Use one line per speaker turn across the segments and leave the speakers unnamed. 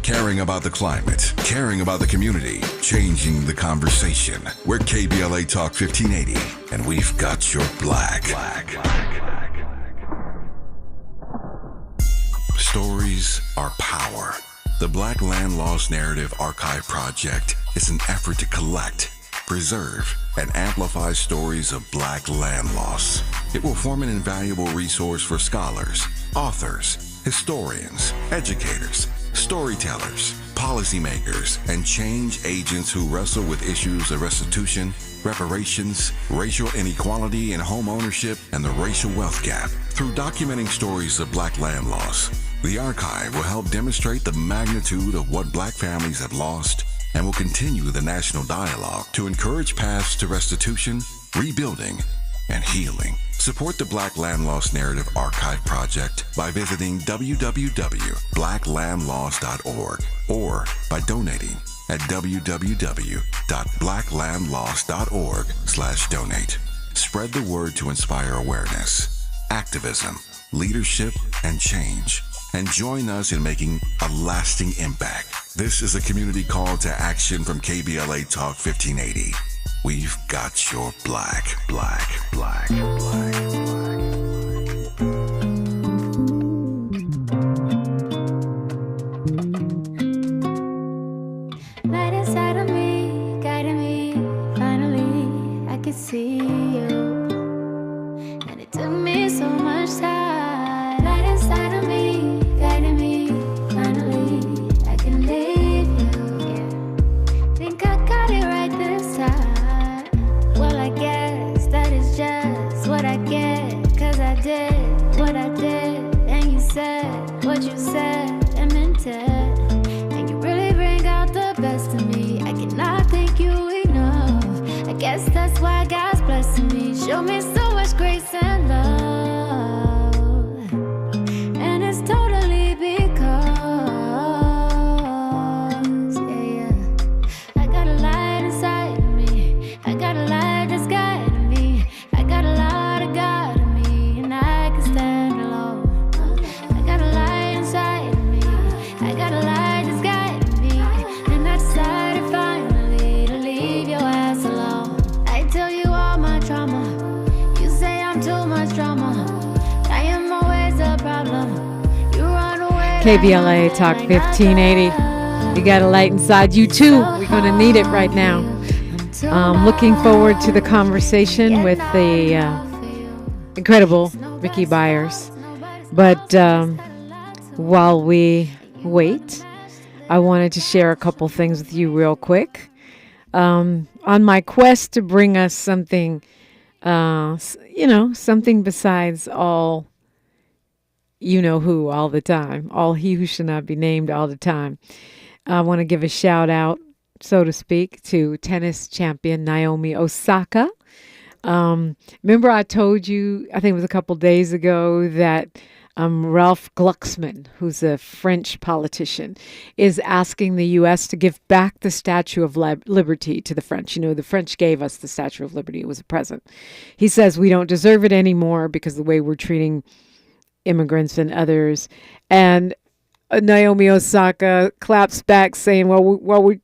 Caring about the climate, caring about the community, changing the conversation. We're KBLA Talk 1580, and we've got your black. Stories are power. The Black Land Lost Narrative Archive Project is an effort to collect, preserve, and amplify stories of Black land loss. It will form an invaluable resource for scholars, authors, historians, educators, storytellers, policymakers, and change agents who wrestle with issues of restitution, reparations, racial inequality in home ownership, and the racial wealth gap. Through documenting stories of Black land loss, the archive will help demonstrate the magnitude of what Black families have lost and will continue the national dialogue to encourage paths to restitution, rebuilding, and healing. Support the Black Land Lost Narrative Archive Project by visiting www.blacklandlost.org or by donating at www.blacklandlost.org/donate. Spread the word to inspire awareness, activism, leadership, and change. And join us in making a lasting impact. This is a community call to action from KBLA Talk 1580. We've got your black.
Light inside of me, guiding me. Finally, I could see you. And it took me so much time. Light inside of me, guiding me. Finally, I can leave you. Yeah. Think I got it right this time. Well, I guess that is just what I get. 'Cause I did what I did, and you said what you said, and meant it. And you really bring out the best of me. I cannot thank you enough. I guess that's why God's blessing me. Show me so much grace and love. And it's totally because, yeah. I got a light inside of me. I got a light that's guiding me. I got a lot of God in me, and I can stand alone. I got a light inside of me. I got a light that's guiding me, and I decided finally to leave your ass alone. I tell you all my trauma. You say I'm too much drama. I am always a problem. You run away.
KBLA Talk 1580. You got a light inside you too. We're going to need it right now. Looking forward to the conversation with the incredible Rickie Byars. But while we wait, I wanted to share a couple things with you real quick. On my quest to bring us something, something besides all you know who all the time, all he who should not be named all the time. I want to give a shout out, so to speak, to tennis champion Naomi Osaka. Remember I told you, I think it was a couple days ago, that Ralph Glucksmann, who's a French politician, is asking the U.S. to give back the Statue of Liberty to the French. You know, the French gave us the Statue of Liberty. It was a present. He says we don't deserve it anymore because of the way we're treating immigrants and others. And Naomi Osaka claps back saying,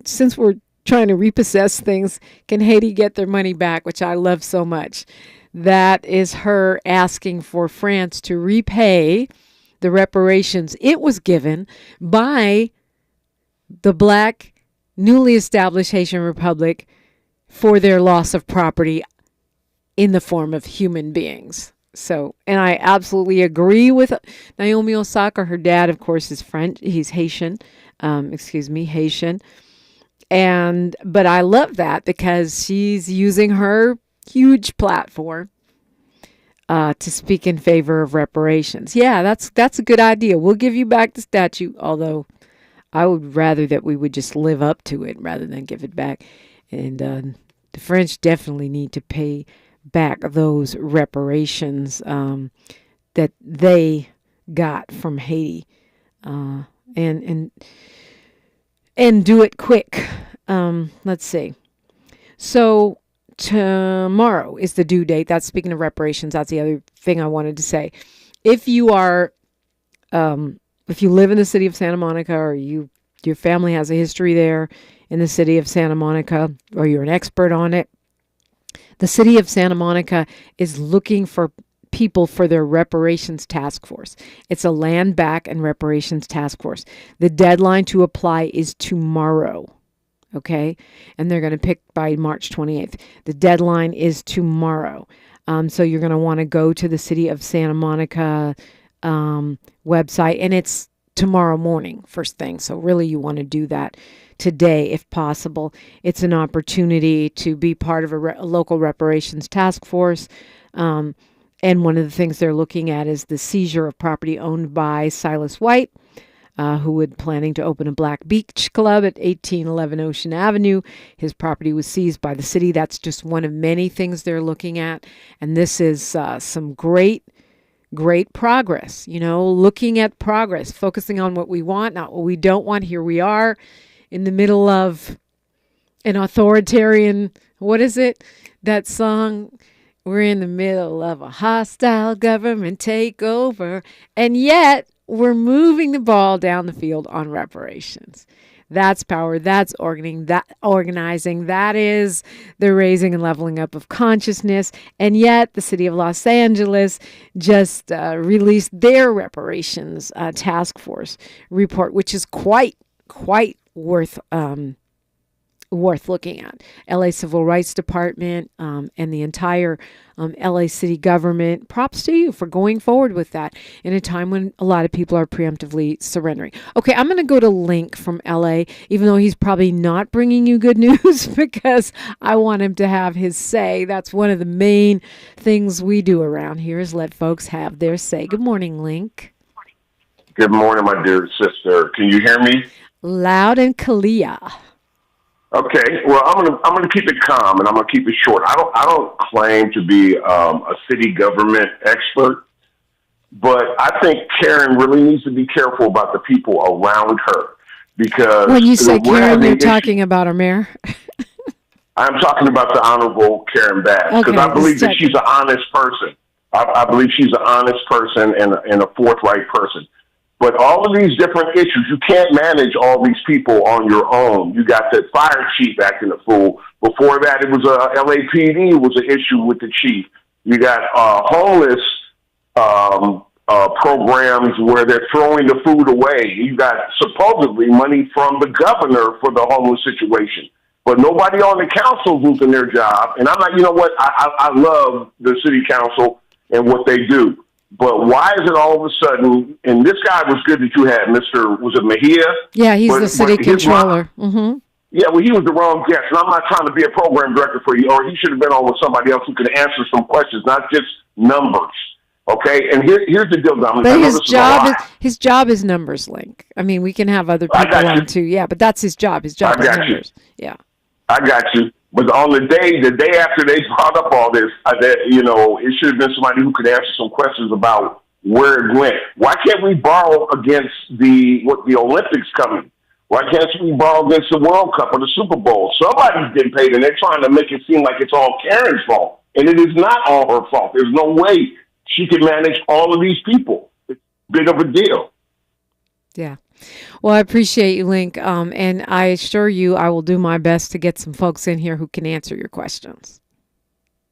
since we're trying to repossess things, can Haiti get their money back, which I love so much. That is her asking for France to repay the reparations it was given by the Black newly established Haitian Republic for their loss of property in the form of human beings. So, and I absolutely agree with Naomi Osaka. Her dad, of course, is French. He's Haitian. Haitian. But I love that because she's using her huge platform to speak in favor of reparations. Yeah, that's a good idea. We'll give you back the statue, although I would rather that we would just live up to it rather than give it back. And the French definitely need to pay back those reparations that they got from Haiti, and do it quick. Let's see. So tomorrow is the due date. That's, speaking of reparations, that's the other thing I wanted to say. If you are, if you live in the city of Santa Monica, or you your family has a history there in the city of Santa Monica, or you're an expert on it. The city of Santa Monica is looking for people for their reparations task force. It's a land back and reparations task force. The deadline to apply is tomorrow. Okay. And they're going to pick by March 28th. The deadline is tomorrow. So you're going to want to go to the city of Santa Monica website, and it's tomorrow morning, first thing. So really you want to do that today if possible. It's an opportunity to be part of a local reparations task force. And one of the things they're looking at is the seizure of property owned by Silas White, who was planning to open a black beach club at 1811 Ocean Avenue. His property was seized by the city. That's just one of many things they're looking at. And this is some great progress, looking at progress, focusing on what we want, not what we don't want. Here we are in the middle of an authoritarian, what is it? That song, we're in the middle of a hostile government takeover, and yet we're moving the ball down the field on reparations. That's power. That's organizing. That is the raising and leveling up of consciousness. And yet the city of Los Angeles just released their reparations task force report, which is quite worth looking at. LA Civil Rights Department and the entire LA city government, props to you for going forward with that in a time when a lot of people are preemptively surrendering. Okay, I'm going to go to Link from LA, even though he's probably not bringing you good news, because I want him to have his say. That's one of the main things we do around here, is let folks have their say. Good morning, Link.
Good morning, my dear sister. Can you hear me?
Loud and clear.
Okay, well, I'm gonna keep it calm, and I'm gonna keep it short. I don't claim to be a city government expert, but I think Karen really needs to be careful about the people around her, because
when you say Karen, you're talking about our mayor.
I'm talking about the Honorable Karen Bass, because I believe that she's an honest person. I believe she's an honest person and a forthright person. But all of these different issues, you can't manage all these people on your own. You got the fire chief acting a fool. Before that, it was LAPD was an issue with the chief. You got homeless programs where they're throwing the food away. You got supposedly money from the governor for the homeless situation. But nobody on the council is losing their job. And I'm like, you know what? I love the city council and what they do. But why is it all of a sudden, and this guy was good that you had, was it Mejia?
Yeah, he's the city controller. Mm-hmm.
Yeah, well, he was the wrong guest, and I'm not trying to be a program director for you, or he should have been on with somebody else who could answer some questions, not just numbers. Okay, and here's the deal, Dominique.
But his job is numbers, Link. I mean, we can have other people on too. Yeah, but that's his job. His job is numbers. Yeah.
I got you. But on the day after they brought up all this, it should have been somebody who could answer some questions about where it went. Why can't we borrow against the Olympics coming? Why can't we borrow against the World Cup or the Super Bowl? Somebody's getting paid, and they're trying to make it seem like it's all Karen's fault. And it is not all her fault. There's no way she can manage all of these people. It's big of a deal.
Yeah. Well, I appreciate you, Link. And I assure you I will do my best to get some folks in here who can answer your questions.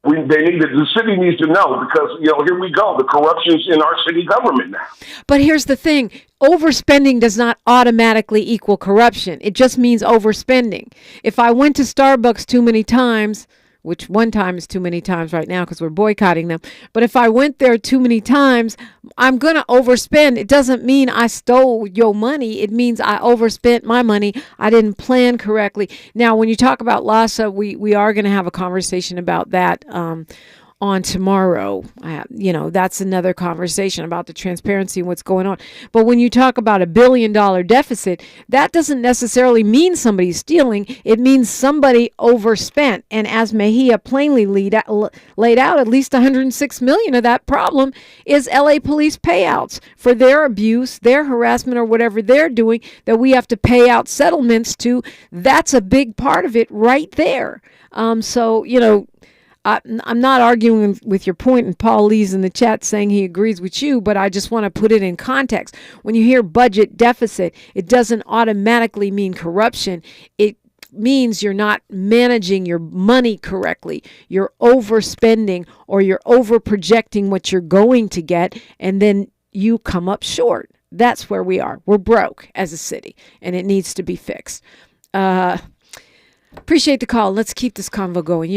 The city needs to know, because, here we go. The corruption's in our city government now.
But here's the thing. Overspending does not automatically equal corruption. It just means overspending. If I went to Starbucks too many times, which one time is too many times right now because we're boycotting them. But if I went there too many times, I'm going to overspend. It doesn't mean I stole your money. It means I overspent my money. I didn't plan correctly. Now, when you talk about LASA, we are going to have a conversation about that on tomorrow. That's another conversation about the transparency and what's going on. But when you talk about $1 billion deficit, that doesn't necessarily mean somebody's stealing. It means somebody overspent. And as Mejia plainly laid out, at least $106 million of that problem is LA police payouts for their abuse, their harassment, or whatever they're doing that we have to pay out settlements to. That's a big part of it right there. I'm not arguing with your point, and Paul Lee's in the chat saying he agrees with you, but I just want to put it in context. When you hear budget deficit, it doesn't automatically mean corruption. It means you're not managing your money correctly. You're overspending, or you're over projecting what you're going to get, and then you come up short. That's where we are. We're broke as a city, and it needs to be fixed. Appreciate the call. Let's keep this convo going.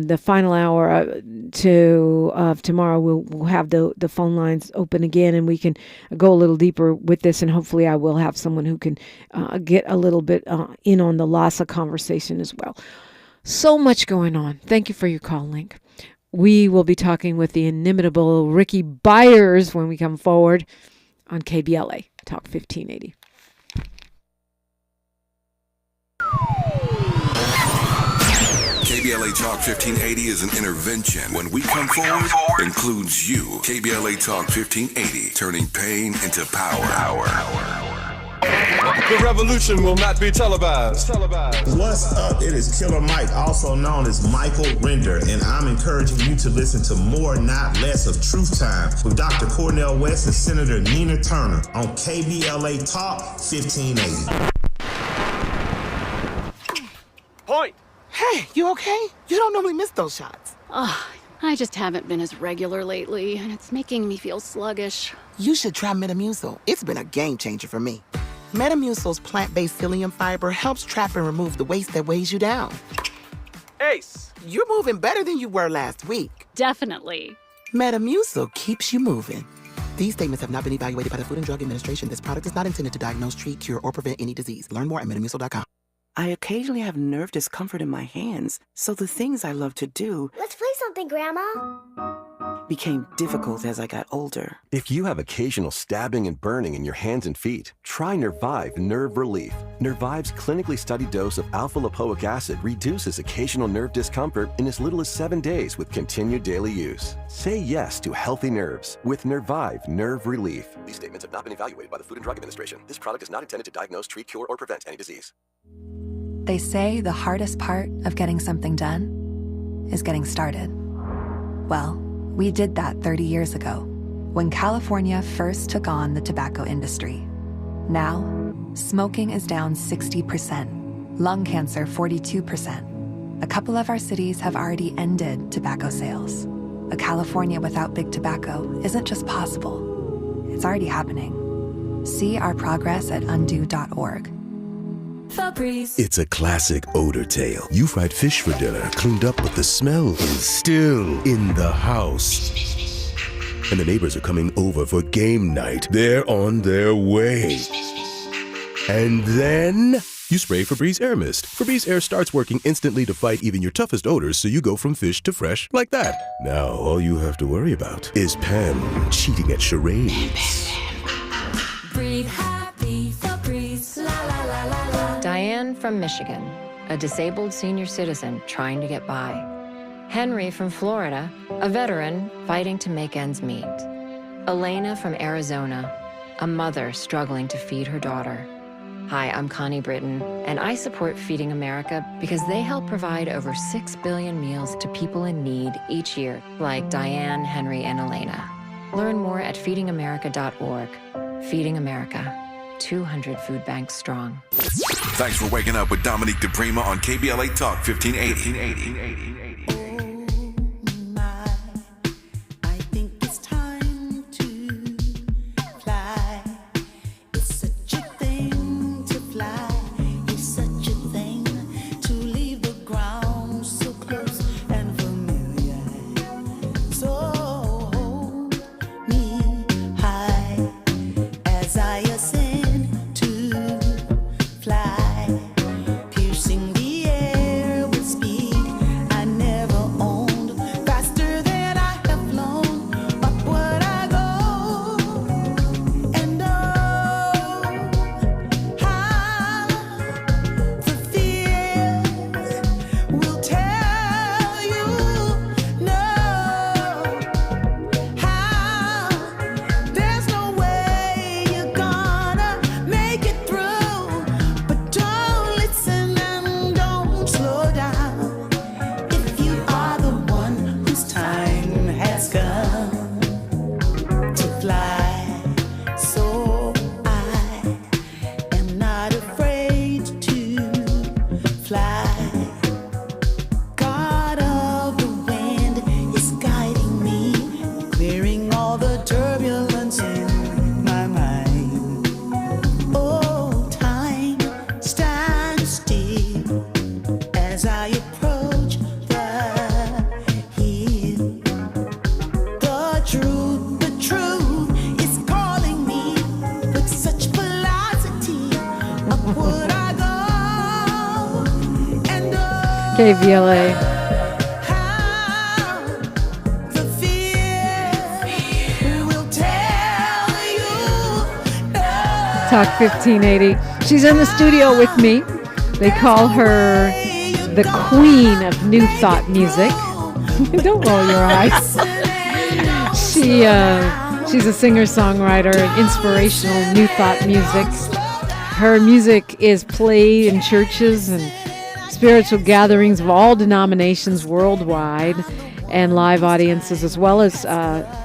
The final hour of tomorrow, we'll have the phone lines open again, and we can go a little deeper with this. And hopefully, I will have someone who can get a little bit in on the LASA conversation as well. So much going on. Thank you for your call, Link. We will be talking with the inimitable Rickie Byars when we come forward on KBLA Talk 1580.
KBLA Talk 1580 is an intervention. When we come forward, includes you. KBLA Talk 1580, turning pain into power.
The revolution will not be televised.
What's up? It is Killer Mike, also known as Michael Render, and I'm encouraging you to listen to more, not less, of Truth Time with Dr. Cornel West and Senator Nina Turner on KBLA Talk 1580.
Point.
Hey, you okay? You don't normally miss those shots.
I just haven't been as regular lately, and it's making me feel sluggish.
You should try Metamucil. It's been a game changer for me. Metamucil's plant-based psyllium fiber helps trap and remove the waste that weighs you down.
Ace.
You're moving better than you were last week.
Definitely.
Metamucil keeps you moving. These statements have not been evaluated by the Food and Drug Administration. This product is not intended to diagnose, treat, cure, or prevent any disease. Learn more at metamucil.com.
I occasionally have nerve discomfort in my hands, so the things I love to do...
Let's play something, Grandma.
...became difficult as I got older.
If you have occasional stabbing and burning in your hands and feet, try Nervive Nerve Relief. Nervive's clinically studied dose of alpha-lipoic acid reduces occasional nerve discomfort in as little as 7 days with continued daily use. Say yes to healthy nerves with Nervive Nerve Relief. These statements have not been evaluated by the Food and Drug Administration. This product is not intended to diagnose, treat, cure, or prevent any disease.
They say the hardest part of getting something done is getting started. Well, we did that 30 years ago, when California first took on the tobacco industry. Now, smoking is down 60%, lung cancer 42%. A couple of our cities have already ended tobacco sales. A California without big tobacco isn't just possible, it's already happening. See our progress at undo.org.
Febreze. It's a classic odor tale. You fried fish for dinner, cleaned up, but the smell is still in the house. And the neighbors are coming over for game night. They're on their way. And then you spray Febreze Air Mist. Febreze Air starts working instantly to fight even your toughest odors, so you go from fish to fresh like that. Now all you have to worry about is Pam cheating at charades.
Breathe happy, Febreze, la la la la la.
Diane from Michigan, a disabled senior citizen trying to get by. Henry from Florida, a veteran fighting to make ends meet. Elena from Arizona, a mother struggling to feed her daughter. Hi, I'm Connie Britton, and I support Feeding America because they help provide over 6 billion meals to people in need each year, like Diane, Henry, and Elena. Learn more at feedingamerica.org. Feeding America, 200 food banks strong.
Thanks for waking up with Dominique DiPrima on KBLA Talk 1580.
Piercing the air with speed, I
KBLA. Talk 1580. She's in the studio with me. They call her the queen of New Thought music. Don't roll your eyes. She's a singer-songwriter and inspirational New Thought music. Her music is played in churches and spiritual gatherings of all denominations worldwide, and live audiences, as well as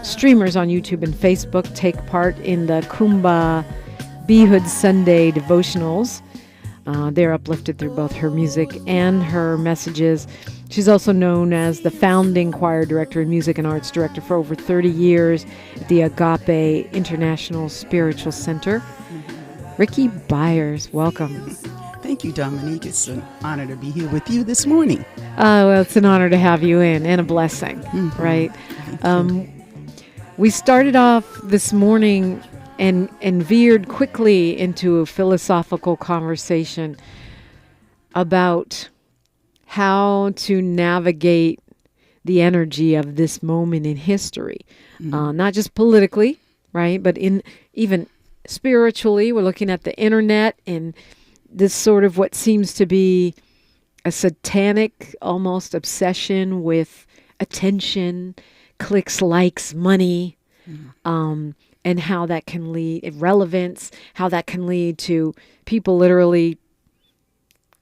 streamers on YouTube and Facebook take part in the Kumba Behood Sunday devotionals. They're uplifted through both her music and her messages. She's also known as the founding choir director and music and arts director for over 30 years at the Agape International Spiritual Center. Rickie Byars, welcome.
Thank you, Dominique. It's an honor to be here with you this morning.
Well, it's an honor to have you in, and a blessing, right? We started off this morning and veered quickly into a philosophical conversation about how to navigate the energy of this moment in history, not just politically, right, but even spiritually. We're looking at the internet and this sort of what seems to be a satanic almost obsession with attention, clicks, likes, money, and how that can lead, relevance, how that can lead to people literally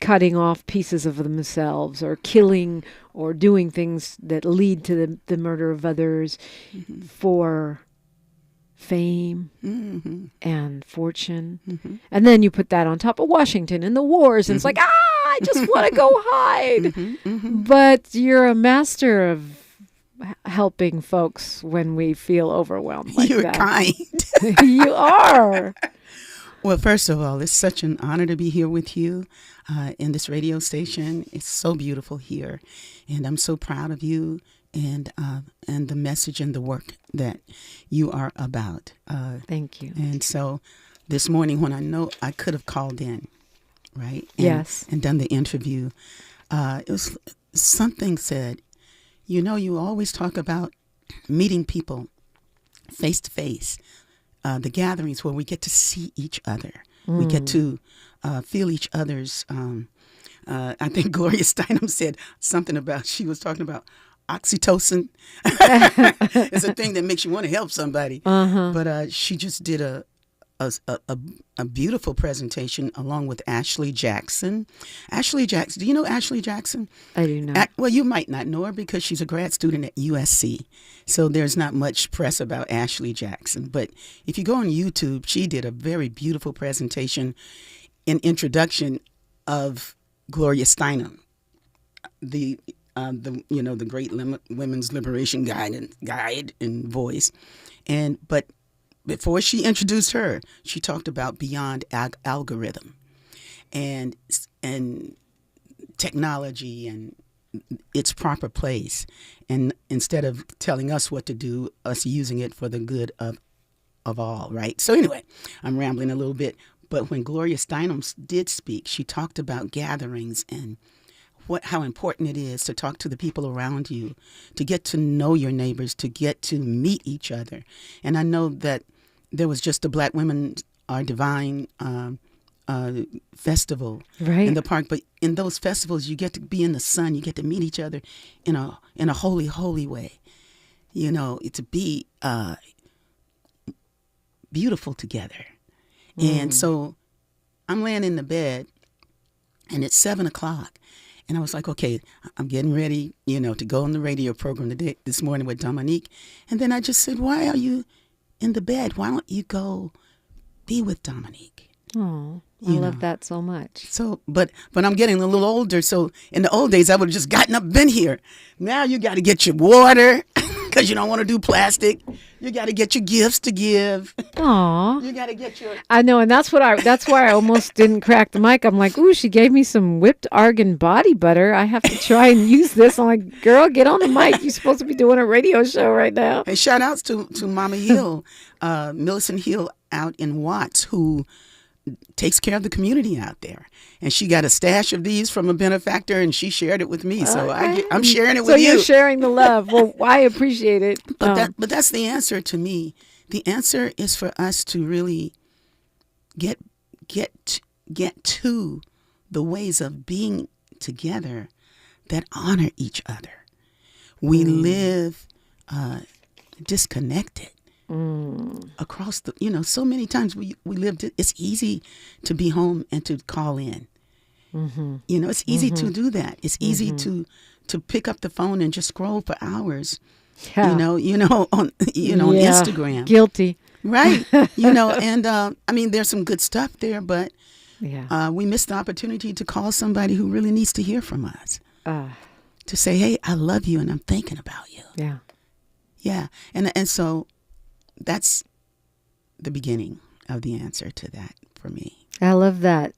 cutting off pieces of themselves or killing or doing things that lead to the murder of others for fame and fortune. And then you put that on top of Washington and the wars, and it's like, I just want to go hide. But you're a master of helping folks when we feel overwhelmed like
You're
that.
kind.
You are.
Well, first of all, it's such an honor to be here with you in this radio station. It's so beautiful here, and I'm so proud of you and the message and the work that you are about.
Thank you.
And so this morning, when I know I could have called in, right?
Yes.
And done the interview, it was something said, you always talk about meeting people face to face, the gatherings where we get to see each other. We get to feel each other's, I think Gloria Steinem said something about, she was talking about oxytocin. It's a thing that makes you want to help somebody. But she just did a beautiful presentation along with Ashley Jackson. Ashley Jackson, do you know Ashley Jackson?
I do not.
Well, you might not know her because she's a grad student at USC. So there's not much press about Ashley Jackson. But if you go on YouTube, she did a very beautiful presentation in introduction of Gloria Steinem, the great women's liberation guide and voice. But before she introduced her, she talked about beyond algorithm and technology and its proper place. And instead of telling us what to do, us using it for the good of all, right? So anyway, I'm rambling a little bit. But when Gloria Steinem did speak, she talked about gatherings and how important it is to talk to the people around you, to get to know your neighbors, to get to meet each other. And I know that there was just a Black Women Are Divine festival in the park, but in those festivals, you get to be in the sun, you get to meet each other in a holy, holy way. To be beautiful together. And so I'm laying in the bed, and it's 7:00. And I was like, okay, I'm getting ready, to go on the radio program this morning with Dominique. And then I just said, why are you in the bed? Why don't you go be with Dominique?
Oh, I love that so much.
So, but I'm getting a little older. So in the old days, I would have just gotten up, been here. Now you got to get your water because you don't want to do plastic. You got to get your gifts to give.
Aw.
You got to get your...
I know, and that's why I almost didn't crack the mic. I'm like, ooh, she gave me some whipped argan body butter. I have to try and use this. I'm like, girl, get on the mic. You're supposed to be doing a radio show right now.
Hey, shout outs to Mama Hill, Millicent Hill out in Watts, who takes care of the community out there. And she got a stash of these from a benefactor, and she shared it with me. So I'm sharing it with you.
So you're sharing the love. Well, I appreciate it.
But that's the answer to me. The answer is for us to really get to the ways of being together that honor each other. We live disconnected. Across the, so many times we lived, it's easy to be home and to call in. It's easy to do that. It's easy to pick up the phone and just scroll for hours. Yeah. On Instagram.
Guilty.
Right. And there's some good stuff there, but we missed the opportunity to call somebody who really needs to hear from us. To say, hey, I love you and I'm thinking about you.
Yeah.
Yeah. And so that's the beginning of the answer to that for me.
I love that.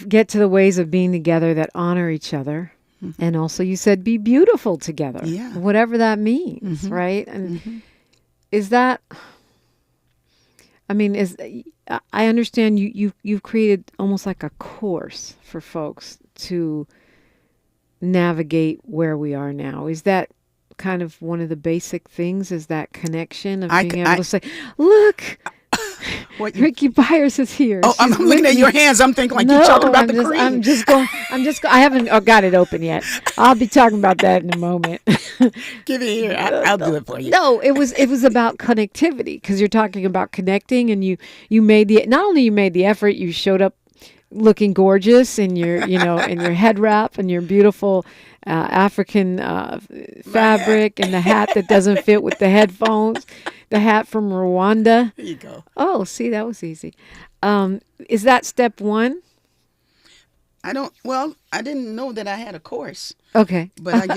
Get to the ways of being together that honor each other. And also you said be beautiful together.
Yeah.
Whatever that means, right? And is that, I understand you've created almost like a course for folks to navigate where we are now. Is that kind of one of the basic things, is that connection of being able to say, look, Rickie Byars is here.
Oh, I'm looking at your hands. I'm thinking you're talking about the cream.
I haven't got it open yet. I'll be talking about that in a moment.
Give it here. I'll do it for you.
No, it was about connectivity, because you're talking about connecting, and you made not only you made the effort, you showed up looking gorgeous in your, in your head wrap and your beautiful African fabric, and the hat that doesn't fit with the headphones, the hat from Rwanda.
There you go.
Oh, see, that was easy. Is that step one?
I didn't know that I had a course.
Okay.
But I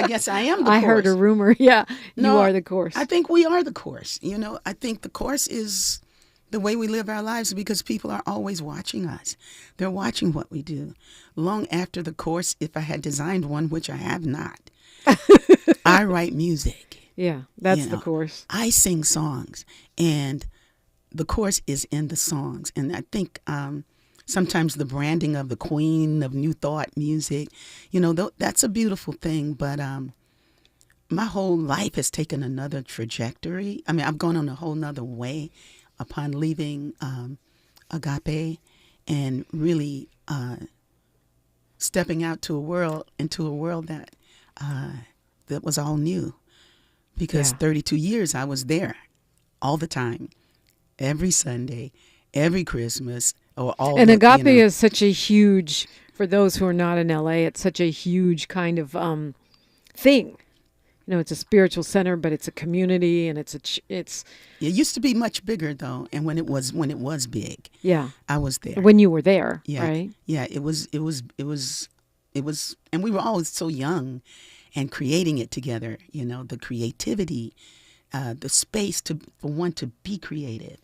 guess I am the course.
I heard a rumor. Yeah. You are the course.
I think we are the course. I think the course is the way we live our lives, because people are always watching us. They're watching what we do. Long after the course, if I had designed one, which I have not, I write music.
Yeah, that's the course.
I sing songs, and the course is in the songs. And I think sometimes the branding of the queen of New Thought music, that's a beautiful thing. But my whole life has taken another trajectory. I've gone on a whole nother way upon leaving Agape and really stepping out into a world that was all new. Because 32 years I was there all the time, every Sunday, every Christmas.
And Agape is such a huge, for those who are not in LA, it's such a huge kind of thing. It's a spiritual center, but it's a community, and it's It
used to be much bigger though, and when it was big, I was there.
When you were there, right?
Yeah, it was, and we were always so young, and creating it together. The creativity, the space for one to be creative,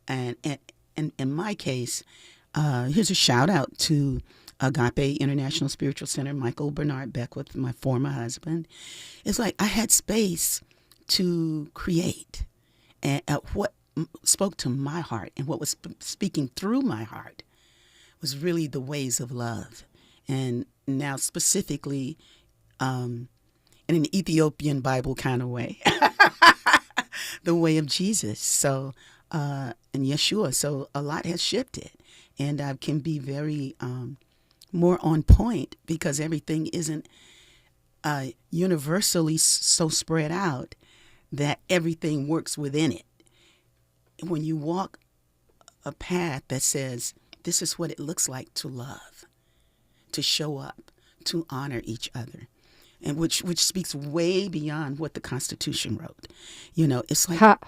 and in my case, here's a shout out to Agape International Spiritual Center, Michael Bernard Beckwith, my former husband. It's like I had space to create, and what spoke to my heart and what was speaking through my heart was really the ways of love. And now specifically in an Ethiopian Bible kind of way, the way of Jesus. So, and Yeshua. So a lot has shifted, and I can be very more on point, because everything isn't universally so spread out that everything works within it. When you walk a path that says, this is what it looks like to love, to show up, to honor each other, and which speaks way beyond what the Constitution wrote. It's like,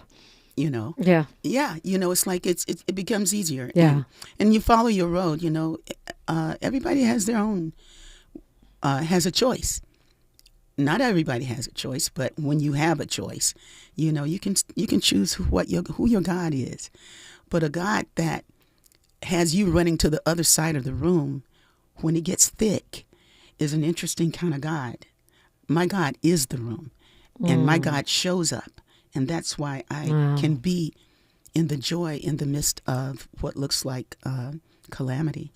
it's like it becomes easier.
Yeah.
And you follow your road. Everybody has their own has a choice. Not everybody has a choice, but when you have a choice, you can choose who your God is. But a God that has you running to the other side of the room when it gets thick is an interesting kind of God. My God is the room, and my God shows up, and that's why I can be in the joy in the midst of what looks like calamity.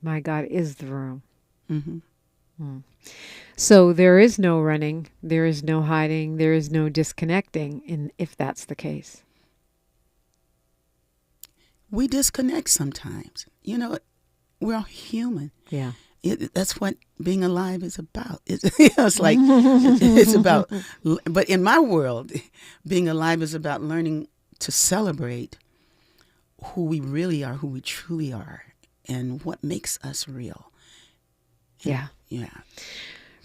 My God is the room.
Mm-hmm.
Mm. So there is no running, there is no hiding, there is no disconnecting, if that's the case.
We disconnect sometimes. You know, we're all human.
Yeah.
That's what being alive is about. It's like, it's about, but in my world, being alive is about learning to celebrate who we really are, who we truly are, and what makes us real.
Yeah.
Yeah.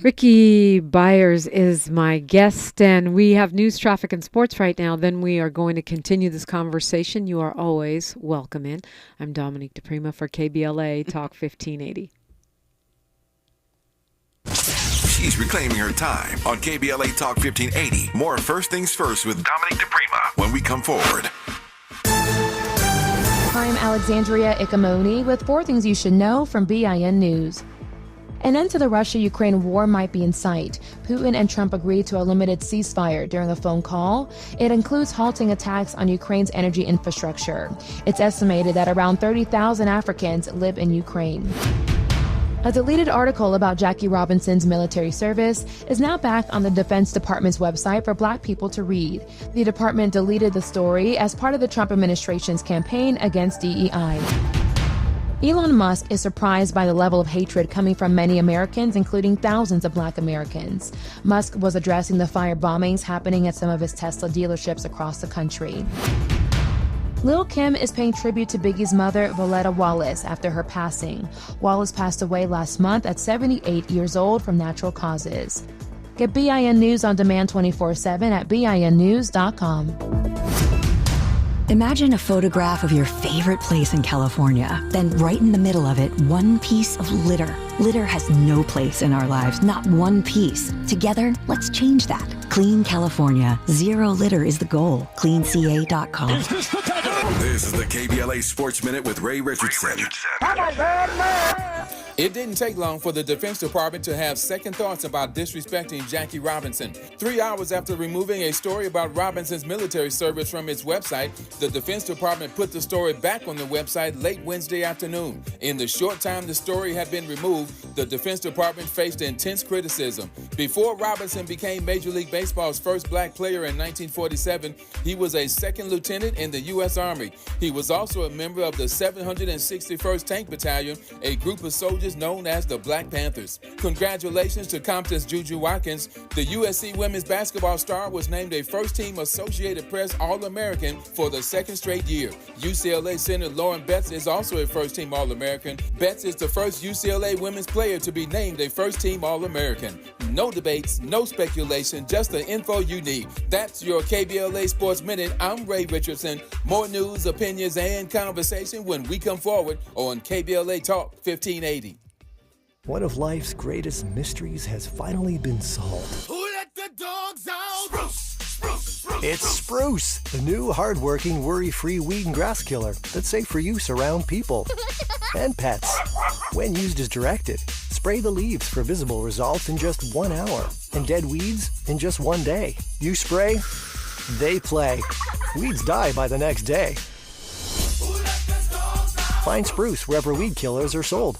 Rickie Byars is my guest, and we have news, traffic, and sports right now. Then we are going to continue this conversation. You are always welcome in. I'm Dominique DiPrima for KBLA Talk 1580.
She's reclaiming her time on KBLA Talk 1580. More First Things First with Dominique DiPrima when we come forward.
I'm Alexandria Ikamoni with 4 things you should know from BIN News. An end to the Russia-Ukraine war might be in sight. Putin and Trump agreed to a limited ceasefire during a phone call. It includes halting attacks on Ukraine's energy infrastructure. It's estimated that around 30,000 Africans live in Ukraine. A deleted article about Jackie Robinson's military service is now back on the Defense Department's website for Black people to read. The department deleted the story as part of the Trump administration's campaign against DEI. Elon Musk is surprised by the level of hatred coming from many Americans, including thousands of Black Americans. Musk was addressing the fire bombings happening at some of his Tesla dealerships across the country. Lil' Kim is paying tribute to Biggie's mother, Voletta Wallace, after her passing. Wallace passed away last month at 78 years old from natural causes. Get BIN News on demand 24/7 at BINnews.com.
Imagine a photograph of your favorite place in California. Then right in the middle of it, one piece of litter. Litter has no place in our lives, not one piece. Together, let's change that. Clean California. Zero litter is the goal. CleanCA.com.
This is the KBLA Sports Minute with Ray Richardson.
It didn't take long for the Defense Department to have second thoughts about disrespecting Jackie Robinson. 3 hours after removing a story about Robinson's military service from its website, the Defense Department put the story back on the website late Wednesday afternoon. In the short time the story had been removed, the Defense Department faced intense criticism. Before Robinson became Major League Baseball's first Black player in 1947, he was a second lieutenant in the U.S. Army. He was also a member of the 761st Tank Battalion, a group of soldiers known as the Black Panthers. Congratulations to Compton's Juju Watkins. The USC women's basketball star was named a first-team Associated Press All-American for the second straight year. UCLA center Lauren Betts is also a first-team All-American. Betts is the first UCLA women's player to be named a first-team All-American. No debates, no speculation, just the info you need. That's your KBLA Sports Minute. I'm Ray Richardson. More news, opinions, and conversation when we come forward on KBLA Talk 1580.
One of life's greatest mysteries has finally been solved.
Who let the dogs out? Spruce, spruce, spruce.
It's Spruce, the new hard-working, worry-free weed and grass killer that's safe for use around people and pets. When used as directed, spray the leaves for visible results in just 1 hour and dead weeds in just 1 day. You spray, they play. Weeds die by the next day. Find Spruce wherever weed killers are sold.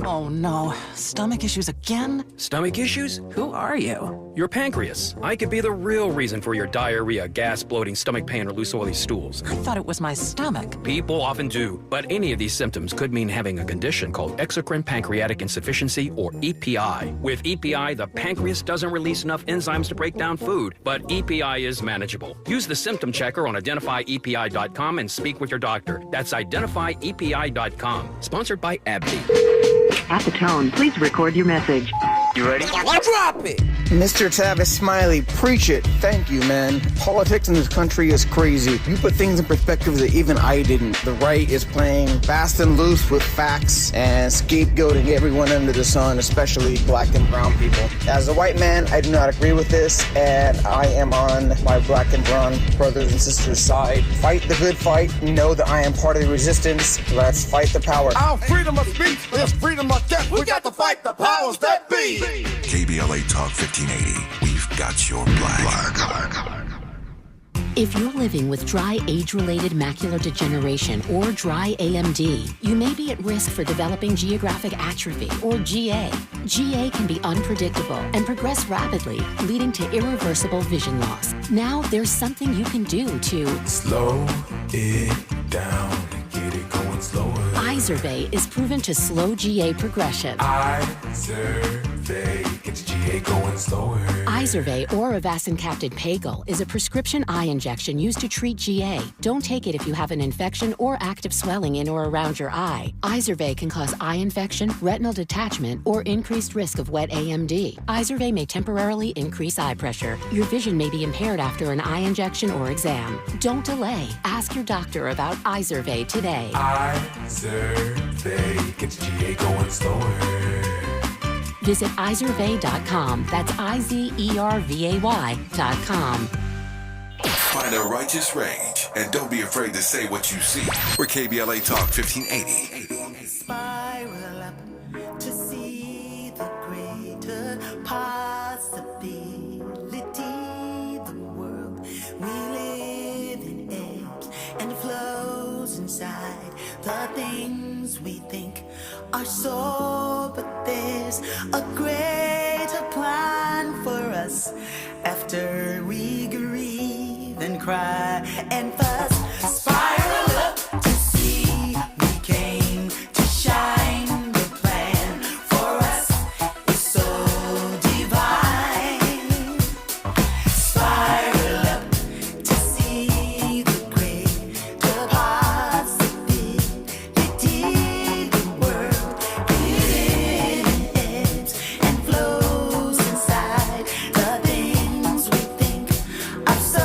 Oh no, stomach issues again?
Stomach issues?
Who are you?
Your pancreas. I could be the real reason for your diarrhea, gas, bloating, stomach pain, or loose oily stools.
I thought it was my stomach.
People often do, but any of these symptoms could mean having a condition called exocrine pancreatic insufficiency, or EPI. With EPI, the pancreas doesn't release enough enzymes to break down food, but EPI is manageable. Use the symptom checker on identifyepi.com and speak with your doctor. That's identifyepi.com. Sponsored by AbbVie.
At the tone, please record your message.
You ready? Drop it! Mr. Tavis Smiley, preach it. Thank you, man. Politics in this country is crazy. You put things in perspective that even I didn't. The right is playing fast and loose with facts and scapegoating everyone under the sun, especially black and brown people. As a white man, I do not agree with this, and I am on my black and brown brothers and sisters' side. Fight the good fight. Know that I am part of the resistance. Let's fight the power.
Our freedom of speech is freedom of death. We got to fight the powers that be.
KBLA Talk 1580. We've got your black.
If you're living with dry age-related macular degeneration or dry AMD, you may be at risk for developing geographic atrophy or GA. GA can be unpredictable and progress rapidly, leading to irreversible vision loss. Now there's something you can do to
slow it down and get it going slower.
Izervay is proven to slow GA progression.
Izervay gets GA going slower.
Izervay or avacincaptad pagel is a prescription eye injection used to treat GA. Don't take it if you have an infection or active swelling in or around your eye. Izervay can cause eye infection, retinal detachment, or increased risk of wet AMD. Izervay may temporarily increase eye pressure. Your vision may be impaired after an eye injection or exam. Don't delay. Ask your doctor about Izervay today.
Izervay gets GA going slower.
Visit Izervay.com. That's IZERVAY.com.
Find a righteous range and don't be afraid to say what you see. We're KBLA Talk 1580.
Spiral up to see the greater possibility. The world we live in ebbs and flows inside the things we think are so, but there's a greater plan for us after we grieve and cry and fuss. Spiral up to see we came to shine. The plan for us is so divine. Spiral up to see the greater possibility. The world lives and flows inside the things we think are so.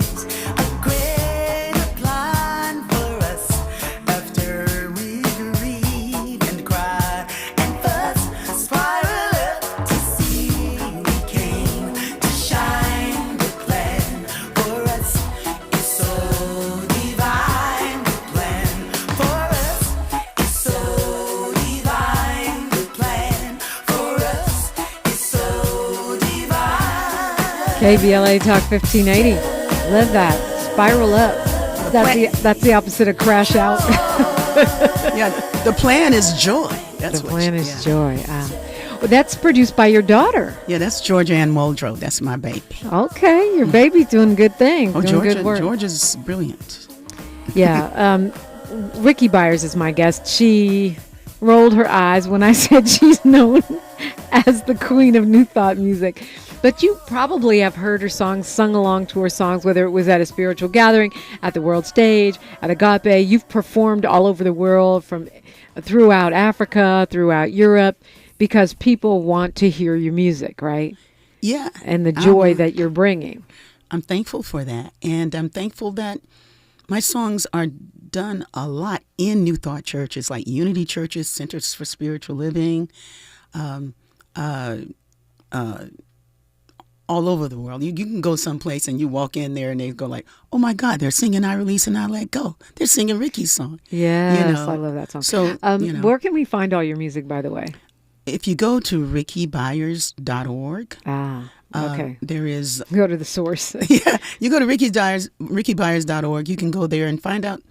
There's a greater plan for us after we grieve and cry and fuss. Spiral up to see we came to shine. The plan for us is so divine. The plan for us is so divine. The plan for us is so divine.
KBLA Talk 1580. Love that. Spiral up. That's the opposite of crash out.
Yeah, the plan is joy. That's
the plan is joy. Well, that's produced by your daughter.
Yeah, that's Georgia Ann Muldrow. That's my baby.
Okay, your baby's doing good things.
Oh,
doing good work.
Georgia's brilliant.
Yeah. Rickie Byars is my guest. She rolled her eyes when I said she's known as the queen of New Thought music. But you probably have heard her songs, sung along to her songs, whether it was at a spiritual gathering, at the world stage, at Agape. You've performed all over the world, from throughout Africa, throughout Europe, because people want to hear your music, right?
Yeah.
And the joy that you're bringing.
I'm thankful for that. And I'm thankful that my songs are done a lot in New Thought churches, like Unity churches, Centers for Spiritual Living, all over the world. You can go someplace and you walk in there and they go like, oh my God, they're singing I Release and I Let Go. They're singing Rickie's song.
Yes, I love that song.
So,
where can we find all your music, by the way?
If you go to rickiebyars.org.
Okay.
There is...
Go to the source.
Yeah. You go to rickiebyars.org. You can go there and find out,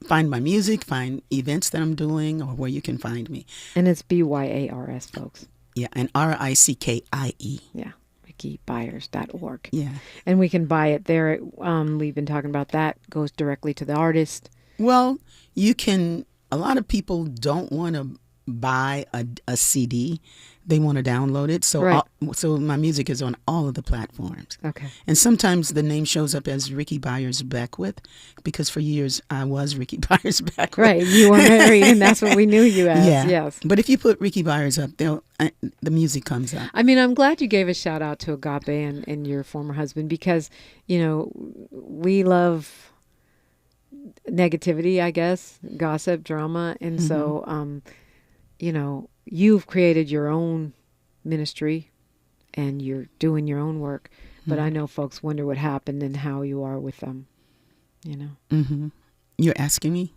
find my music, find events that I'm doing, or where you can find me.
And it's BYARS, folks.
Yeah, and RICKIE.
Yeah. rickiebyars.org.
Yeah.
And we can buy it there. We've been talking about that. Goes directly to the artist.
Well, you can... A lot of people don't want to buy a CD. They want to download it. So
Right.
So my music is on all of the platforms.
Okay.
And sometimes the name shows up as Rickie Byars Beckwith, because for years I was Rickie Byars Beckwith.
Right. You were married, and that's what we knew you as.
Yeah.
Yes.
But if you put Rickie Byars up, the music comes up.
I mean, I'm glad you gave a shout out to Agape and your former husband, because, you know, we love negativity, I guess, gossip, drama. And so, you know, you've created your own ministry and you're doing your own work. But I know folks wonder what happened and how you are with them, you know.
Mm-hmm. You're asking me?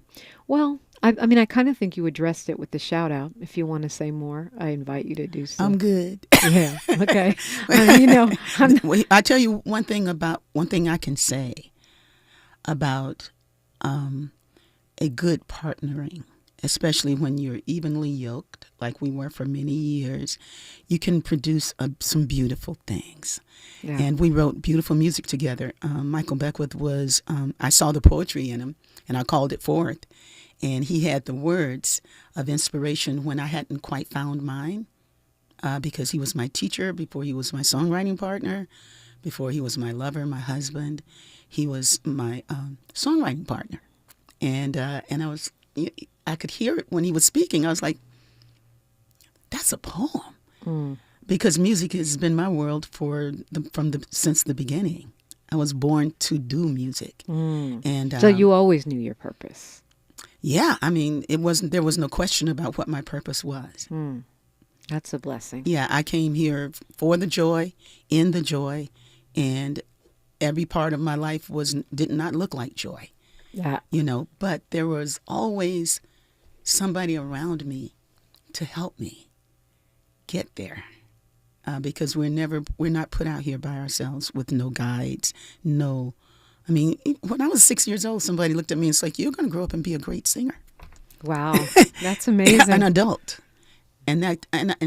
Well, I mean, I kind of think you addressed it with the shout out. If you want to say more, I invite you to do so.
I'm good.
Yeah. Okay.
I tell you one thing I can say about a good partnering, especially when you're evenly yoked, like we were for many years, you can produce some beautiful things. Yeah. And we wrote beautiful music together. Michael Beckwith was, I saw the poetry in him, and I called it forth. And he had the words of inspiration when I hadn't quite found mine, because he was my teacher before he was my songwriting partner, before he was my lover, my husband. He was my songwriting partner. And I could hear it when he was speaking. I was like, that's a poem. Because music has been my world since the beginning. I was born to do music. And
so you always knew your purpose.
Yeah, I mean, there was no question about what my purpose was.
That's a blessing.
Yeah, I came here for the joy, in the joy, and every part of my life did not look like joy.
Yeah.
But there was always somebody around me to help me get there. Because we're not put out here by ourselves with no guides, I mean, when I was 6 years old, somebody looked at me and was like, "You're going to grow up and be a great singer."
Wow, that's amazing.
An adult, and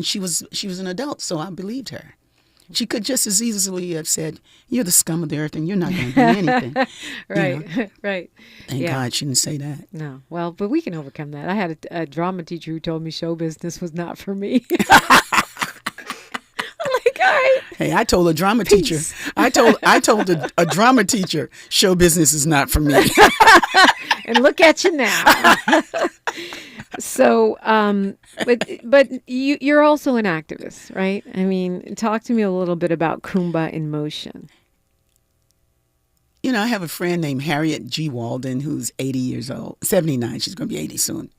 she was an adult, so I believed her. She could just as easily have said, "You're the scum of the earth, and you're not going to do anything."
Right, right.
Thank God she didn't say that.
No, well, but we can overcome that. I had a drama teacher who told me show business was not for me.
Hey, I told a drama teacher. I told a drama teacher, show business is not for me.
And look at you now. So, but you're also an activist, right? I mean, talk to me a little bit about Kuumba in Motion.
I have a friend named Harriet G. Walden who's 80 years old, 79. She's going to be 80 soon.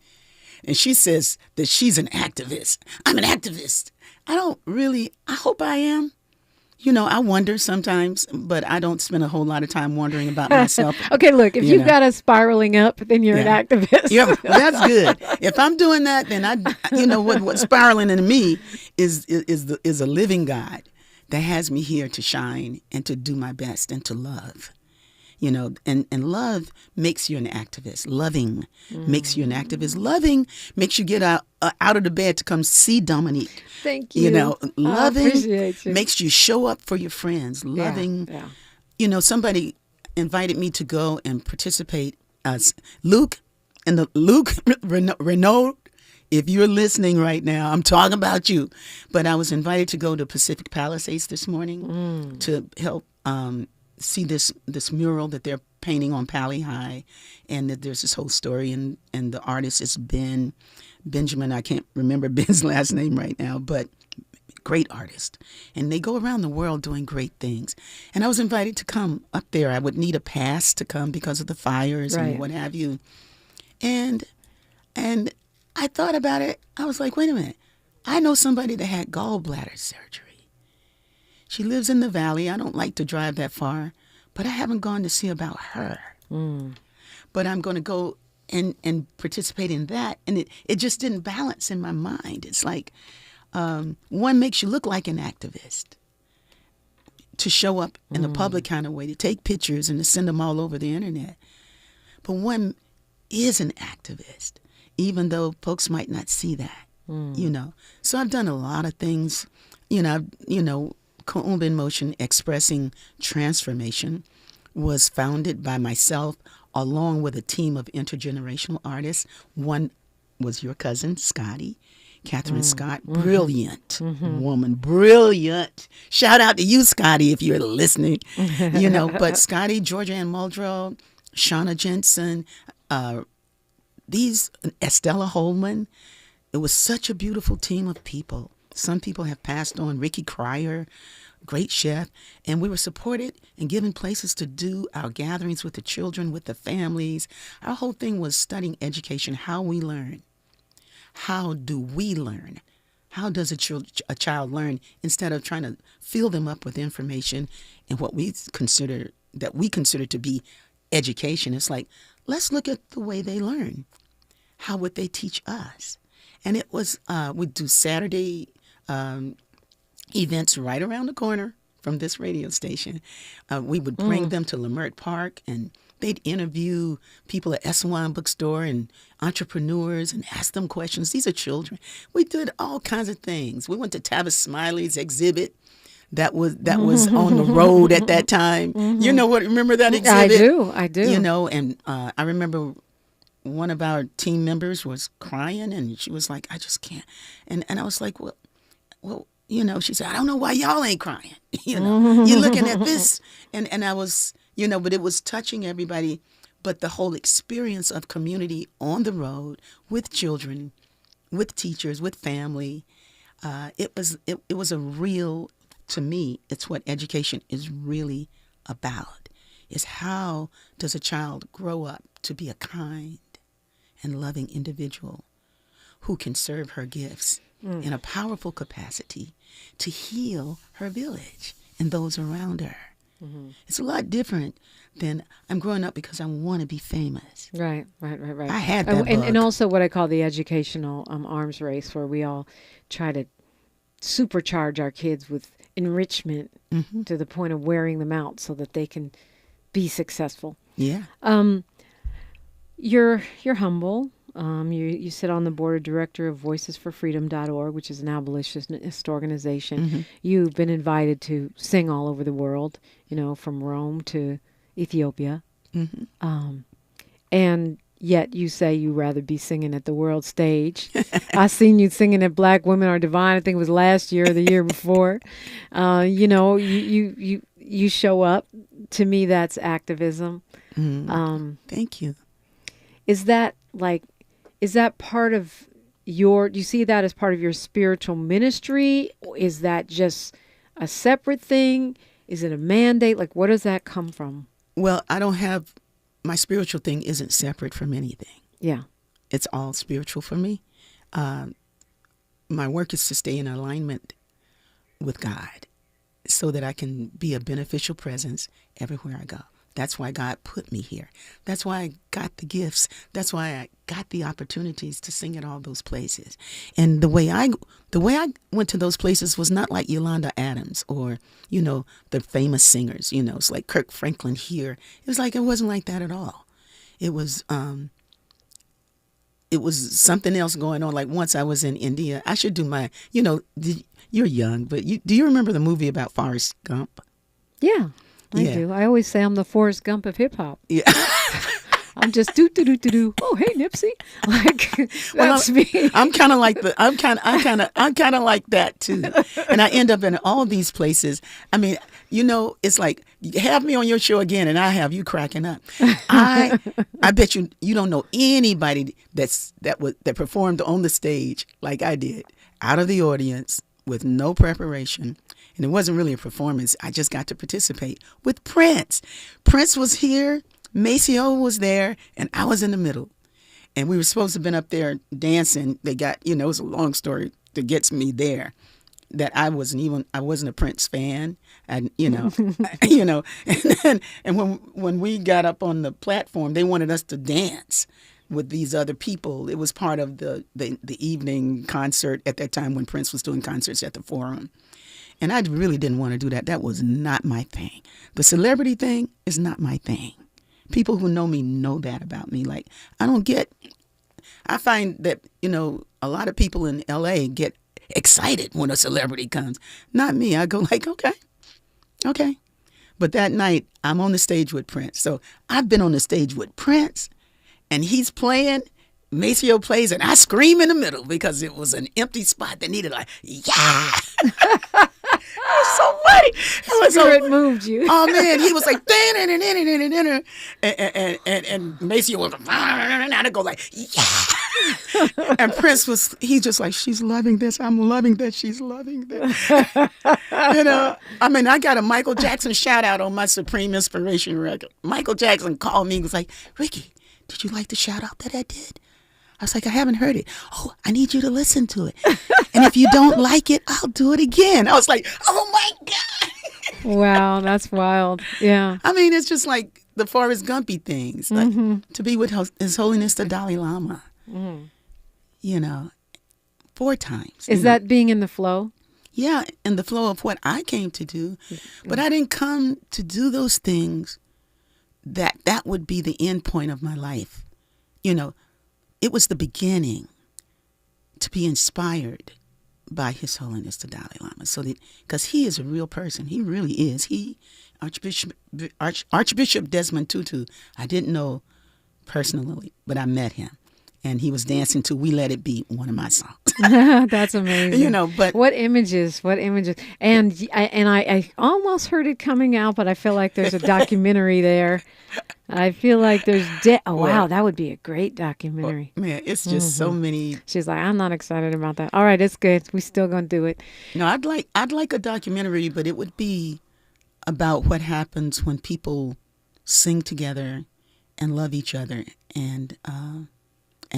And she says that she's an activist. I'm an activist. I hope I am. I wonder sometimes, but I don't spend a whole lot of time wondering about myself.
Okay, look, if you've got us spiraling up, then you're an activist.
Yeah, that's good. If I'm doing that, then what's spiraling in me is a living God that has me here to shine and to do my best and to love. And love makes you an activist. Loving makes you an activist. Loving makes you get out of the bed to come see Dominique.
Thank you.
Loving makes you show up for your friends. Loving, somebody invited me to go and participate. Luke Renaud, if you're listening right now, I'm talking about you. But I was invited to go to Pacific Palisades this morning to help see this mural that they're painting on Pali High, and that there's this whole story, and the artist is Benjamin. I can't remember Ben's last name right now, but great artist. And they go around the world doing great things. And I was invited to come up there. I would need a pass to come because of the fires and what have you. And I thought about it. I was like, wait a minute. I know somebody that had gallbladder surgery. She lives in the valley. I don't like to drive that far, but I haven't gone to see about her. But I'm going to go and participate in that. And it just didn't balance in my mind. It's like one makes you look like an activist to show up in a public kind of way, to take pictures and to send them all over the internet. But one is an activist, even though folks might not see that, So I've done a lot of things, Kuumba in Motion, Expressing Transformation, was founded by myself along with a team of intergenerational artists. One was your cousin, Scotty, Catherine Scott, brilliant woman, brilliant. Shout out to you, Scotty, if you're listening. But Scotty, Georgia Ann Muldrow, Shauna Jensen, Estella Holman. It was such a beautiful team of people. Some people have passed on. Rickie Byars, great chef. And we were supported and given places to do our gatherings with the children, with the families. Our whole thing was studying education, how we learn. How do we learn? How does a child learn, instead of trying to fill them up with information and what we consider to be education? It's like, let's look at the way they learn. how would they teach us? And it was, we'd do Saturday events right around the corner from this radio station. We would bring them to Lamert Park, and they'd interview people at S1 Bookstore and entrepreneurs and ask them questions. These are children. We did all kinds of things. We went to Tavis Smiley's exhibit that was on the road at that time. You know what? Remember that exhibit?
I do.
You know, and I remember one of our team members was crying, and she was like, "I just can't." And I was like, well, you know, she said, "I don't know why y'all ain't crying." You know, you're looking at this, and I was, you know, but it was touching everybody. But the whole experience of community on the road with children, with teachers, with family, it was a real, to me, it's what education is really about. Is how does a child grow up to be a kind and loving individual who can serve her gifts in a powerful capacity to heal her village and those around her. It's a lot different than I'm growing up because I want to be famous.
Right.
I had that
and also what I call the educational arms race, where we all try to supercharge our kids with enrichment to the point of wearing them out so that they can be successful.
Yeah.
You're humble. You sit on the board of director of voicesforfreedom.org, which is an abolitionist organization. You've been invited to sing all over the world, you know, from Rome to Ethiopia. And yet you say you rather be singing at the world stage. I seen you singing at Black Women Are Divine. I think it was last year or the year before. You know, you show up. To me, that's activism.
Thank you.
Is that part of do you see that as part of your spiritual ministry? Is that just a separate thing? Is it a mandate? Like, where does that come from?
Well, my spiritual thing isn't separate from anything.
Yeah.
It's all spiritual for me. My work is to stay in alignment with God so that I can be a beneficial presence everywhere I go. That's why God put me here. That's why I got the gifts. That's why I got the opportunities to sing at all those places. And the way I went to those places was not like Yolanda Adams or, you know, the famous singers. You know, it's like Kirk Franklin here. It wasn't like that at all. It was something else going on. Like once I was in India, I should do my, you know, you're young, but do you remember the movie about Forrest Gump?
Yeah. I do. I always say I'm the Forrest Gump of hip hop.
Yeah.
I'm just do. Oh, hey, Nipsey. Like that's me.
I'm kind of like that too. And I end up in all these places. I mean, you know, it's like have me on your show again, and I have you cracking up. I bet you don't know anybody that performed on the stage like I did, out of the audience with no preparation. And it wasn't really a performance. I just got to participate with Prince. Prince was here, Maceo was there, and I was in the middle. And we were supposed to have been up there dancing. They got, you know, it was a long story that gets me there. That I wasn't a Prince fan. And, you know, and when we got up on the platform, they wanted us to dance with these other people. It was part of the evening concert at that time when Prince was doing concerts at the Forum. And I really didn't want to do that. That was not my thing. The celebrity thing is not my thing. People who know me know that about me. Like, I find that, you know, a lot of people in LA get excited when a celebrity comes. Not me. I go like, okay. But that night, I'm on the stage with Prince. So I've been on the stage with Prince, and he's playing. Maceo plays, and I scream in the middle because it was an empty spot that needed yeah. It was so funny.
Spirit moved you.
Oh man, he was like and Maceo was and I go like yeah. And Prince he's just like, she's loving this. I'm loving that she's loving this. You know, I mean, I got a Michael Jackson shout out on my Supreme Inspiration record. Michael Jackson called me and was like, Rickie, did you like the shout out that I did? I was like, I haven't heard it. Oh, I need you to listen to it. And if you don't like it, I'll do it again. I was like, oh my God.
Wow, that's wild. Yeah.
I mean, it's just like the Forrest Gumpy things. Like to be with His Holiness the Dalai Lama. You know, 4 times.
Is that being in the flow?
Yeah, in the flow of what I came to do. But I didn't come to do those things that would be the end point of my life. You know, it was the beginning to be inspired by His Holiness the Dalai Lama. So that, because he is a real person. He really is. Archbishop Desmond Tutu, I didn't know personally, but I met him. And he was dancing to "We Let It Be," one of my songs.
That's amazing.
You know, but
what images? And I almost heard it coming out, but I feel like there's a documentary there. I feel like there's wow, that would be a great documentary.
Well, man, it's just so many.
She's like, I'm not excited about that. All right, it's good. We still gonna do it.
No, I'd like a documentary, but it would be about what happens when people sing together and love each other and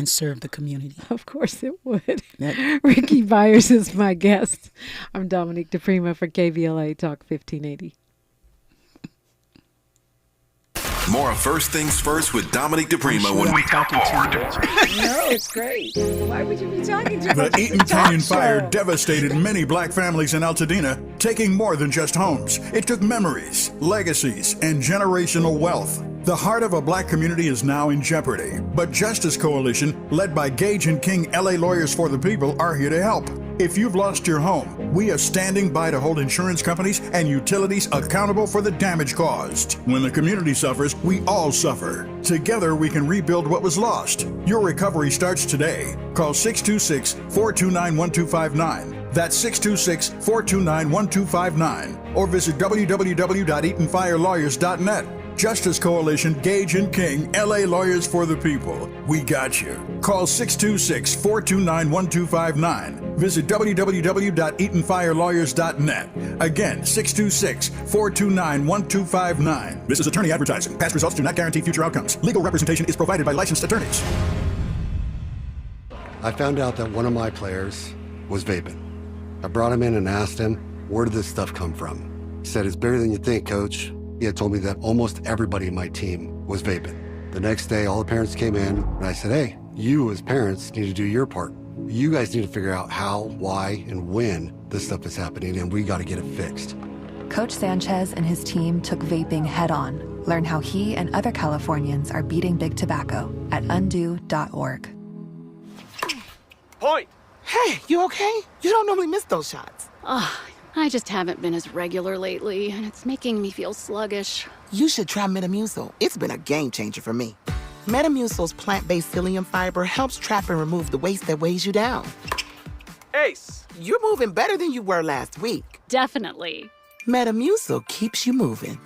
serve the community.
Of course it would. Rickie Byars is my guest. I'm Dominique DiPrima for KBLA Talk 1580.
More of First Things First with Dominique DiPrima when we talk more.
No, it's great. Why would you be talking to me?
The Eaton Canyon fire devastated many black families in Altadena, taking more than just homes. It took memories, legacies, and generational wealth. The heart of a black community is now in jeopardy, but Justice Coalition, led by Gage and King LA Lawyers for the People, are here to help. If you've lost your home, we are standing by to hold insurance companies and utilities accountable for the damage caused. When the community suffers, we all suffer. Together, we can rebuild what was lost. Your recovery starts today. Call 626-429-1259. That's 626-429-1259. Or visit www.eatonfirelawyers.net. Justice Coalition, Gage and King, LA Lawyers for the People. We got you. Call 626-429-1259. Visit www.eatonfirelawyers.net. Again, 626-429-1259. This is attorney advertising. Past results do not guarantee future outcomes. Legal representation is provided by licensed attorneys.
I found out that one of my players was vaping. I brought him in and asked him, where did this stuff come from? He said, it's bigger than you think, coach. He had told me that almost everybody in my team was vaping. The next day, all the parents came in, and I said, hey, you as parents need to do your part. You guys need to figure out how, why, and when this stuff is happening, and we got to get it fixed.
Coach Sanchez and his team took vaping head-on. Learn how he and other Californians are beating big tobacco at undo.org.
Point! Hey, you okay? You don't normally miss those shots.
I just haven't been as regular lately, and it's making me feel sluggish.
You should try Metamucil. It's been a game changer for me. Metamucil's plant-based psyllium fiber helps trap and remove the waste that weighs you down. Ace, you're moving better than you were last week.
Definitely.
Metamucil keeps you moving.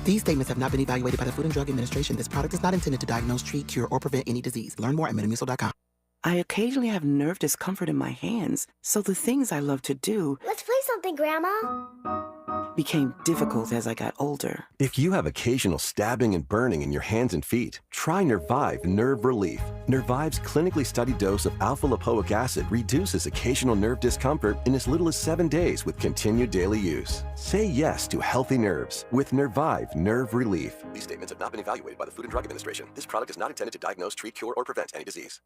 These statements have not been evaluated by the Food and Drug Administration. This product is not intended to diagnose, treat, cure, or prevent any disease. Learn more at metamucil.com. I occasionally have nerve discomfort in my hands, so the things I love to do...
Let's play something, Grandma.
...became difficult as I got older.
If you have occasional stabbing and burning in your hands and feet, try Nervive Nerve Relief. Nervive's clinically studied dose of alpha-lipoic acid reduces occasional nerve discomfort in as little as 7 days with continued daily use. Say yes to healthy nerves with Nervive Nerve Relief. These statements have not been evaluated by the Food and Drug Administration. This product is not intended to diagnose, treat, cure, or prevent any disease.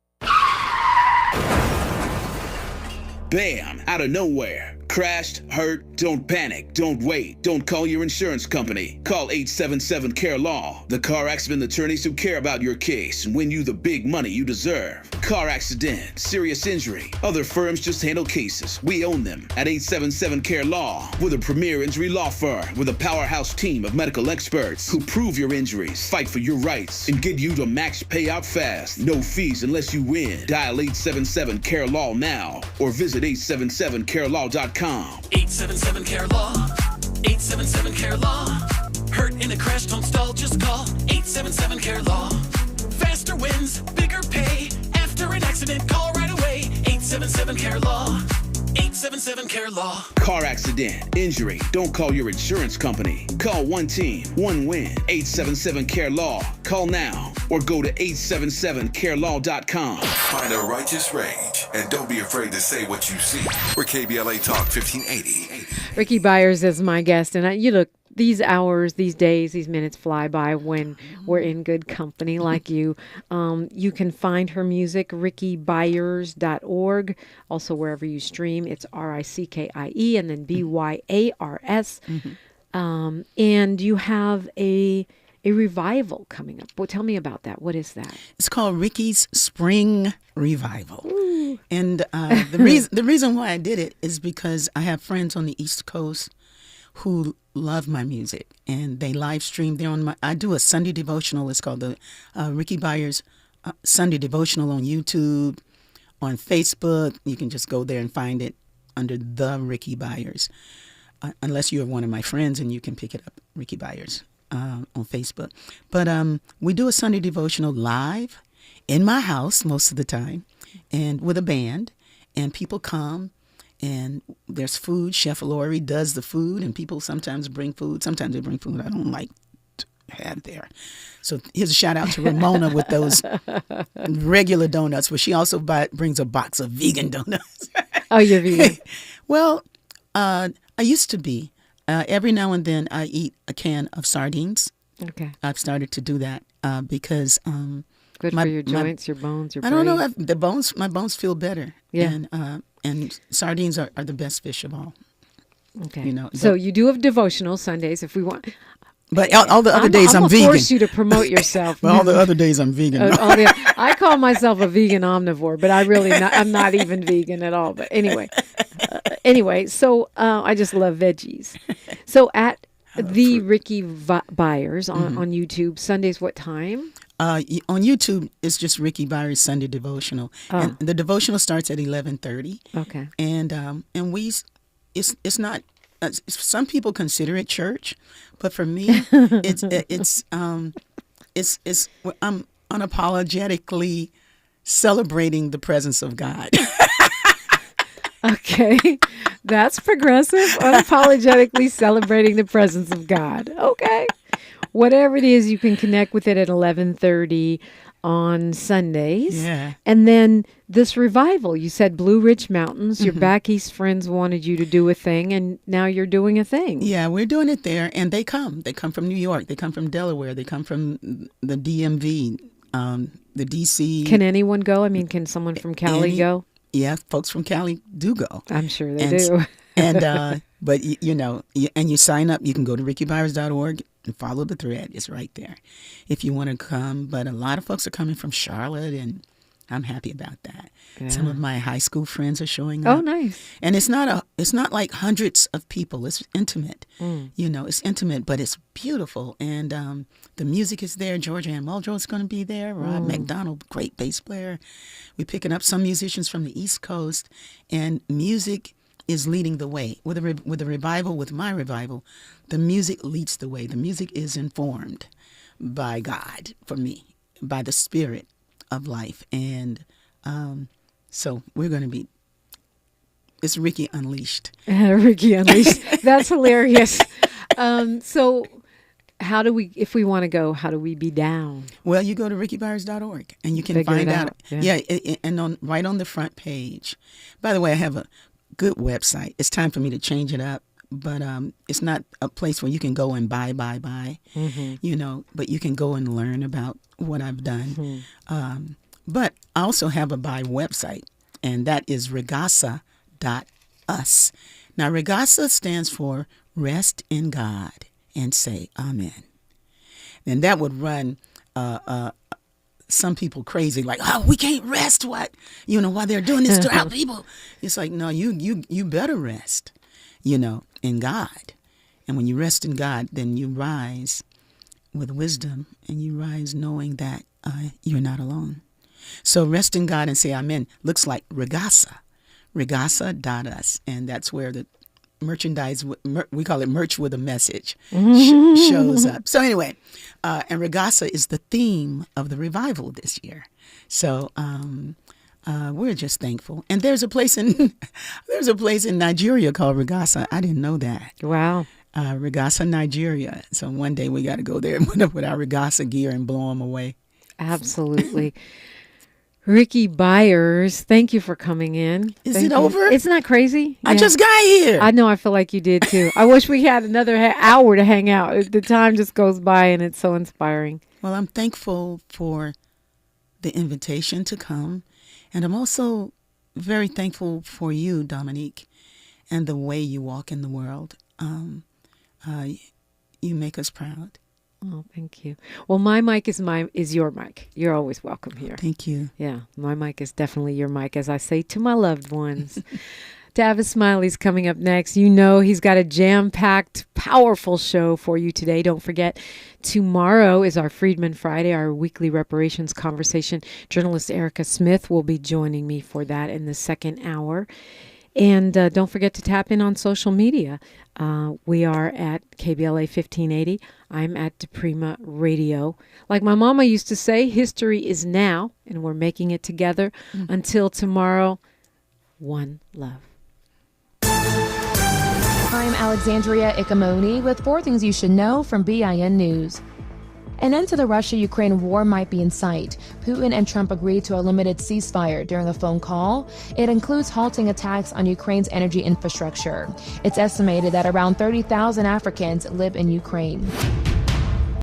Bam! Out of nowhere. Crashed, hurt, don't panic, don't wait, don't call your insurance company. Call 877-CARE-LAW, the car accident attorneys who care about your case and win you the big money you deserve. Car accident, serious injury, other firms just handle cases. We own them at 877-CARE-LAW. We're the premier injury law firm with a powerhouse team of medical experts who prove your injuries, fight for your rights, and get you to max payout fast. No fees unless you win. Dial 877-CARE-LAW now or visit 877carelaw.com.
877-CARE-LAW, 877-CARE-LAW. Hurt in a crash, don't stall, just call 877-CARE-LAW. Faster wins, bigger pay. After an accident, call right away. 877-CARE-LAW, 877-CARE-LAW.
Car accident, injury, don't call your insurance company. Call one team, one win. 877-CARE-LAW. Call now or go to 877carelaw.com.
Find a righteous rage and don't be afraid to say what you see. We're KBLA Talk 1580.
Rickie Byars is my guest, and you look these hours, these days, these minutes fly by when we're in good company like you. You can find her music, rickiebyars.org. Also, wherever you stream, it's RICKIE and then BYARS. And you have a revival coming up. Well, tell me about that. What is that?
It's called Rickie's Spring Revival. Ooh. And the reason why I did it is because I have friends on the East Coast who love my music, and they live stream. I do a Sunday devotional. It's called the Rickie Byars Sunday Devotional on YouTube, on Facebook. You can just go there and find it under the Rickie Byars, unless you're one of my friends and you can pick it up, Rickie Byars. On Facebook. But we do a Sunday devotional live in my house most of the time and with a band, and people come and there's food. Chef Lori does the food, and people sometimes bring food. Sometimes they bring food I don't like to have there. So here's a shout out to Ramona with those regular donuts, but she also brings a box of vegan donuts.
Oh, you're vegan?
Well, I used to be. Every now and then I eat a can of sardines.
Okay.
I've started to do that because
good for your joints, your bones, your brain.
I don't know. My bones feel better.
Yeah.
And sardines are the best fish of all.
Okay. So you do have devotional Sundays if we want.
But all the other days I'm vegan.
I'm force you to promote yourself.
But all the other days I'm vegan.
I call myself a vegan omnivore, but I'm not even vegan at all. But anyway, so I just love veggies. So at the Rickie Byars on YouTube, Sundays, what time?
On YouTube, it's just Rickie Byars Sunday Devotional, and the devotional starts at 11:30.
Okay,
and it's not. Some people consider it church, but for me, it's I'm unapologetically celebrating the presence of God.
Okay, that's progressive. Unapologetically celebrating the presence of God. Okay, whatever it is, you can connect with it at 11:30 on Sundays.
Yeah.
And then this revival, you said Blue Ridge Mountains, your back east friends wanted you to do a thing, and now you're doing a thing.
Yeah, we're doing it there, and they come. They come from New York. They come from Delaware. They come from the DMV, the DC.
Can anyone go? I mean, can someone from Cali go?
Yeah, folks from Cali do go.
I'm sure they do.
But you sign up. You can go to rickiebyars.org and follow the thread. It's right there if you want to come. But a lot of folks are coming from Charlotte, and I'm happy about that. Yeah. Some of my high school friends are showing up.
Oh, nice.
And it's not like hundreds of people. It's intimate. It's intimate, but it's beautiful. And the music is there. Georgia Ann Muldrow's going to be there. Rob McDonald, great bass player. We're picking up some musicians from the East Coast, and music is leading the way. With a revival, with my revival, the music leads the way. The music is informed by God, for me, by the Spirit of life. And so we're going to be, it's Rickie Unleashed.
Rickie Unleashed. That's hilarious. So how do we, if we want to go, how do we be down?
Well, you go to rickiebyars.org and you can find out. Yeah, and right on the front page. By the way, I have a good website. It's time for me to change it up, but it's not a place where you can go and buy, but you can go and learn about what I've done. But I also have a buy website, and that is regasa.us. Now, regasa stands for rest in God and say amen. And that would run some people crazy, like, oh, we can't rest while they're doing this to our people. It's like, no, you better rest, in God. And when you rest in God, then you rise with wisdom, and you rise knowing that you're not alone. So rest in God and say amen looks like regasa, regasa.us. And that's where the merchandise, we call it merch with a message, shows up. So anyway, and regasa is the theme of the revival this year. So we're just thankful. And there's a place in Nigeria called Regasa. I didn't know that.
Wow.
Regasa, Nigeria. So one day we got to go there with our Regasa gear and blow them away.
Absolutely. Rickie Byars, thank you for coming in.
Is it over?
It's not crazy.
I just got here.
I know. I feel like you did too. I wish we had another hour to hang out. The time just goes by and it's so inspiring.
Well, I'm thankful for the invitation to come. And I'm also very thankful for you, Dominique, and the way you walk in the world. You make us proud.
Oh, thank you. Well, my mic is your mic. You're always welcome here.
Thank you.
Yeah, my mic is definitely your mic, as I say to my loved ones. Tavis Smiley's coming up next. You know he's got a jam-packed, powerful show for you today. Don't forget, tomorrow is our Freedman Friday, our weekly reparations conversation. Journalist Erica Smith will be joining me for that in the second hour. And don't forget to tap in on social media. We are at KBLA 1580. I'm at DiPrima Radio. Like my mama used to say, history is now, and we're making it together. Until tomorrow, one love.
I'm Alexandria Ikamoni with 4 things you should know from BIN News. An end to the Russia-Ukraine war might be in sight. Putin and Trump agreed to a limited ceasefire during a phone call. It includes halting attacks on Ukraine's energy infrastructure. It's estimated that around 30,000 Africans live in Ukraine.